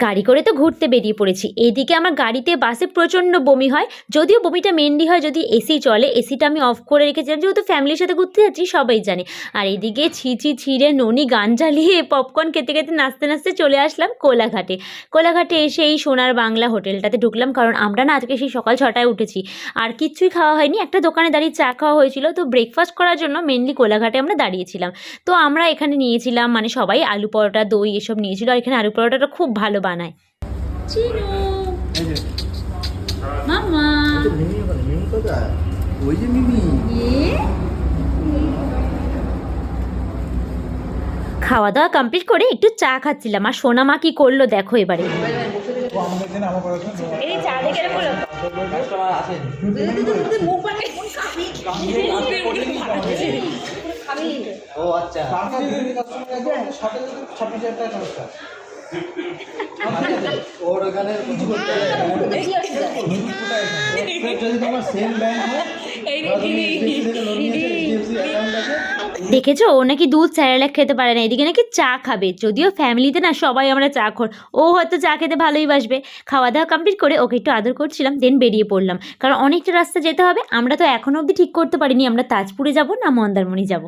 গাড়ি করে তো ঘুরতে বেরিয়ে পড়েছি। এইদিকে আমার গাড়িতে বাসে প্রচণ্ড বমি হয়। যদিও বমিটা মেনলি হয় যদি এসি চলে, এসিটা আমি অফ করে রেখেছিলাম, যেহেতু ফ্যামিলির সাথে ঘুরতে যাচ্ছি সবাই জানে। আর এদিকে ছিঁড়ে ননি গান চালিয়ে পপকর্ন খেতে খেতে নাচতে নাচতে চলে আসলাম কোলাঘাটে। কোলাঘাটে এসে এই সোনার বাংলা হোটেলটাতে ঢুকলাম, কারণ আমরা না আজকে সেই সকাল 6টায় উঠেছি আর কিচ্ছুই খাওয়া হয়নি। একটা দোকানে দাঁড়িয়ে চা খাওয়া হয়েছিল, তো ব্রেকফাস্ট করার জন্য মেনলি কোলাঘাটে আমরা দাঁড়িয়েছিলাম। তো আমরা এখানে নিয়েছিলাম, মানে সবাই আলু পরোটা, দই এসব নিয়েছিল। আর এখানে আলু পরোটাটা খুব ভালো বানায়। চিনু মামা খাওয়া দাওয়া কমপ্লিট করে একটু চা খাচ্ছিলাম। আর সোনা মা কি করলো দেখো এবারে। এই চা দেখে ও আচ্ছা ওর ওখানে কিছু করতে যদি তোমার সেম ব্যাংক হয় দেখেছো, ও নাকি দুধ স্যারেলাক খেতে পারে না, এদিকে নাকি চা খাবে। যদিও ফ্যামিলিতে না সবাই আমরা চা খোর, ও হয়তো চা খেতে ভালোই বাসবে। খাওয়া দাওয়া কমপ্লিট করে ওকে একটু আদর করছিলাম, দেন বেরিয়ে পড়লাম, কারণ অনেকটা রাস্তা যেতে হবে। আমরা তো এখনো অবধি ঠিক করতে পারিনি আমরা তাজপুরে যাব না মন্দারমণি যাব।